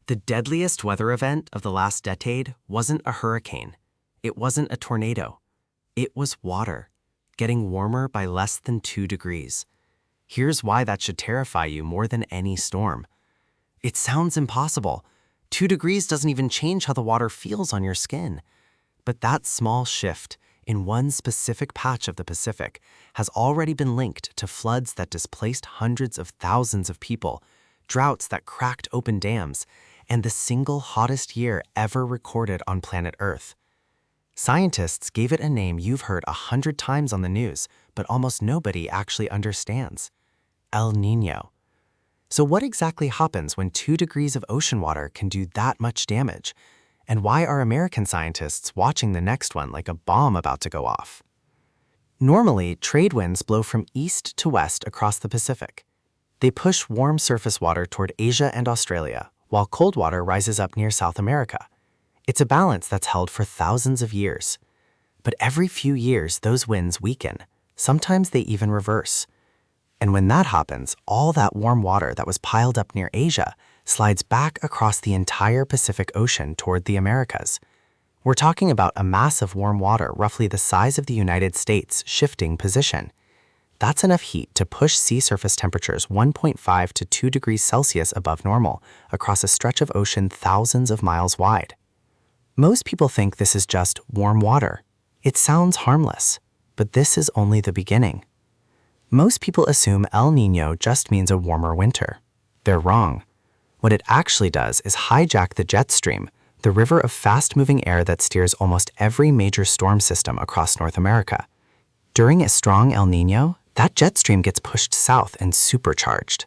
The deadliest weather event of the last decade wasn't a hurricane. It wasn't a tornado. It was water, getting warmer by less than 2 degrees. Here's why that should terrify you more than any storm. It sounds impossible. 2 degrees doesn't even change how the water feels on your skin. But that small shift in one specific patch of the Pacific has already been linked to floods that displaced hundreds of thousands of people, droughts that cracked open dams, and the single hottest year ever recorded on planet Earth. Scientists gave it a name you've heard 100 times on the news, but almost nobody actually understands: El Niño. So what exactly happens when 2 degrees of ocean water can do that much damage? And why are American scientists watching the next one like a bomb about to go off? Normally, trade winds blow from east to west across the Pacific. They push warm surface water toward Asia and Australia, while cold water rises up near South America. It's a balance that's held for thousands of years. But every few years, those winds weaken. Sometimes they even reverse. And when that happens, all that warm water that was piled up near Asia slides back across the entire Pacific Ocean toward the Americas. We're talking about a mass of warm water roughly the size of the United States shifting position. That's enough heat to push sea surface temperatures 1.5 to 2 degrees Celsius above normal across a stretch of ocean thousands of miles wide. Most people think this is just warm water. It sounds harmless, but this is only the beginning. Most people assume El Niño just means a warmer winter. They're wrong. What it actually does is hijack the jet stream, the river of fast-moving air that steers almost every major storm system across North America. During a strong El Niño, that jet stream gets pushed south and supercharged.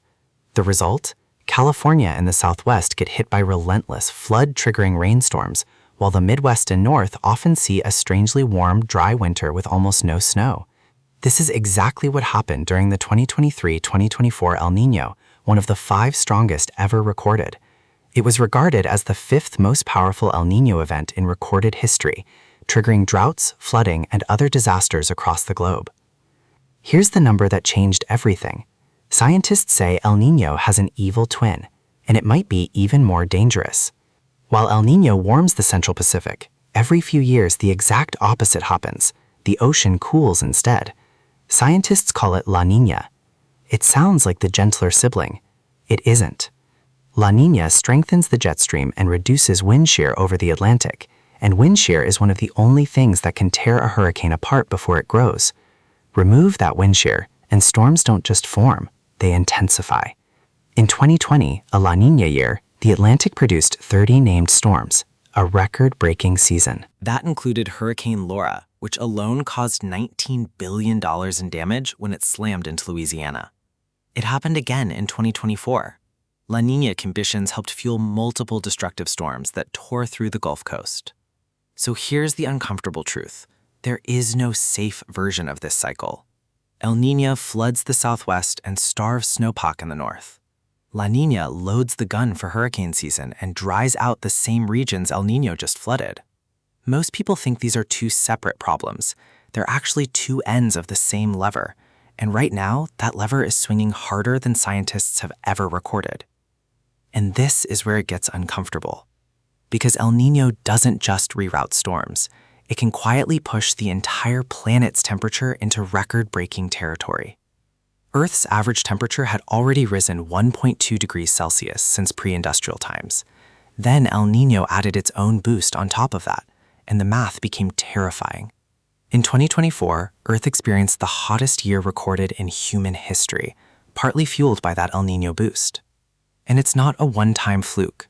The result? California and the Southwest get hit by relentless, flood-triggering rainstorms, while the Midwest and North often see a strangely warm, dry winter with almost no snow. This is exactly what happened during the 2023-2024 El Niño, one of the 5 strongest ever recorded. It was regarded as the 5th most powerful El Niño event in recorded history, triggering droughts, flooding, and other disasters across the globe. Here's the number that changed everything. Scientists say El Niño has an evil twin, and it might be even more dangerous. While El Niño warms the Central Pacific, every few years the exact opposite happens. The ocean cools instead. Scientists call it La Niña. It sounds like the gentler sibling. It isn't. La Niña strengthens the jet stream and reduces wind shear over the Atlantic, and wind shear is one of the only things that can tear a hurricane apart before it grows. Remove that wind shear, and storms don't just form, they intensify. In 2020, a La Niña year, the Atlantic produced 30 named storms, a record-breaking season. That included Hurricane Laura, which alone caused $19 billion in damage when it slammed into Louisiana. It happened again in 2024. La Niña conditions helped fuel multiple destructive storms that tore through the Gulf Coast. So here's the uncomfortable truth. There is no safe version of this cycle. El Niña floods the Southwest and starves snowpack in the North. La Niña loads the gun for hurricane season and dries out the same regions El Niño just flooded. Most people think these are 2 separate problems. They're actually 2 ends of the same lever. And right now, that lever is swinging harder than scientists have ever recorded. And this is where it gets uncomfortable. Because El Niño doesn't just reroute storms. It can quietly push the entire planet's temperature into record-breaking territory. Earth's average temperature had already risen 1.2 degrees Celsius since pre-industrial times. Then El Niño added its own boost on top of that, and the math became terrifying. In 2024, Earth experienced the hottest year recorded in human history, partly fueled by that El Niño boost. And it's not a one-time fluke.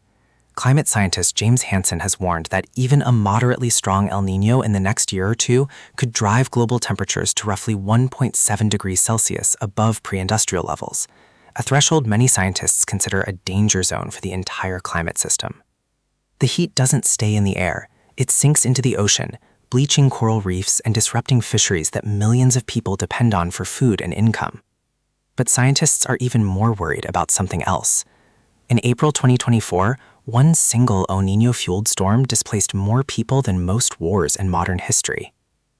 Climate scientist James Hansen has warned that even a moderately strong El Niño in the next year or 2 could drive global temperatures to roughly 1.7 degrees Celsius above pre-industrial levels, a threshold many scientists consider a danger zone for the entire climate system. The heat doesn't stay in the air. It sinks into the ocean, bleaching coral reefs and disrupting fisheries that millions of people depend on for food and income. But scientists are even more worried about something else. In April 2024, one single El Niño-fueled storm displaced more people than most wars in modern history.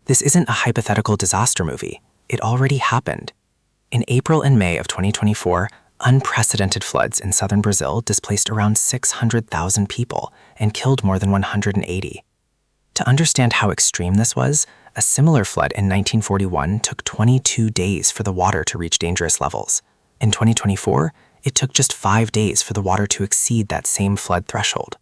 This isn't a hypothetical disaster movie. It already happened. In April and May of 2024, Unprecedented floods in southern Brazil displaced around 600,000 people and killed more than 180. To understand how extreme this was, a similar flood in 1941 took 22 days for the water to reach dangerous levels. In 2024, it took just 5 days for the water to exceed that same flood threshold.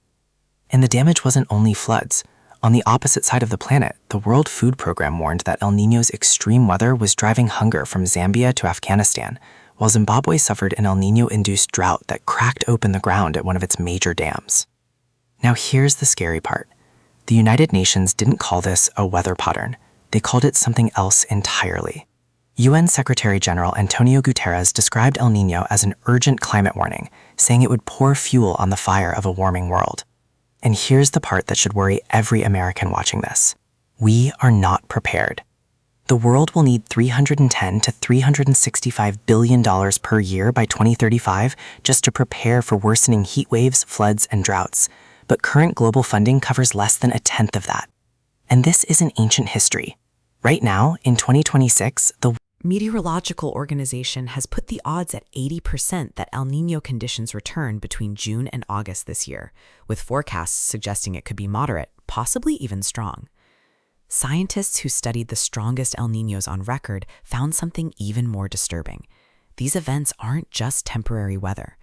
And the damage wasn't only floods. On the opposite side of the planet, the World Food Program warned that El Niño's extreme weather was driving hunger from Zambia to Afghanistan, while Zimbabwe suffered an El Niño-induced drought that cracked open the ground at one of its major dams. Now here's the scary part. The United Nations didn't call this a weather pattern. They called it something else entirely. UN Secretary-General Antonio Guterres described El Niño as an urgent climate warning, saying it would pour fuel on the fire of a warming world. And here's the part that should worry every American watching this. We are not prepared. The world will need $310 to $365 billion per year by 2035 just to prepare for worsening heat waves, floods, and droughts. But current global funding covers less than a tenth of that. And this isn't ancient history. Right now, in 2026, the Meteorological Organization has put the odds at 80% that El Niño conditions return between June and August this year, with forecasts suggesting it could be moderate, possibly even strong. Scientists who studied the strongest El Niños on record found something even more disturbing. These events aren't just temporary weather.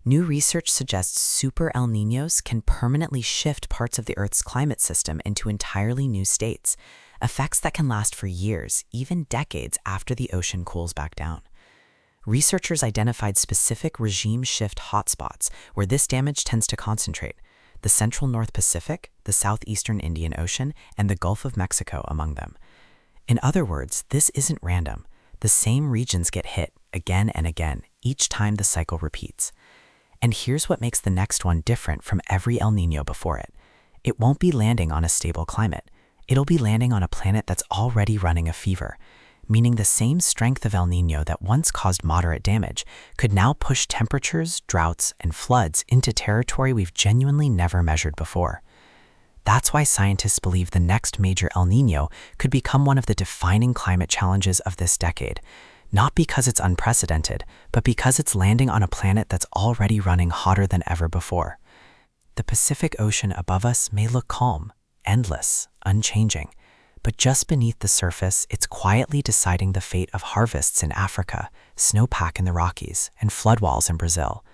New research suggests super El Niños can permanently shift parts of the Earth's climate system into entirely new states, effects that can last for years, even decades after the ocean cools back down. Researchers identified specific regime shift hotspots where this damage tends to concentrate: the central North Pacific, the southeastern Indian Ocean, and the Gulf of Mexico among them. In other words, this isn't random. The same regions get hit again and again, each time the cycle repeats. And here's what makes the next one different from every El Niño before it. It won't be landing on a stable climate. It'll be landing on a planet that's already running a fever, meaning the same strength of El Niño that once caused moderate damage could now push temperatures, droughts, and floods into territory we've genuinely never measured before. That's why scientists believe the next major El Niño could become one of the defining climate challenges of this decade, not because it's unprecedented, but because it's landing on a planet that's already running hotter than ever before. The Pacific Ocean above us may look calm, endless, unchanging, but just beneath the surface, it's quietly deciding the fate of harvests in Africa, snowpack in the Rockies, and floodwalls in Brazil.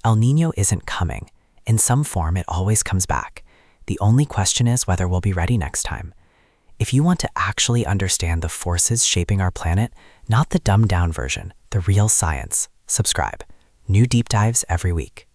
El Niño isn't coming. In some form, it always comes back. The only question is whether we'll be ready next time. If you want to actually understand the forces shaping our planet, not the dumbed-down version, the real science, subscribe. New deep dives every week.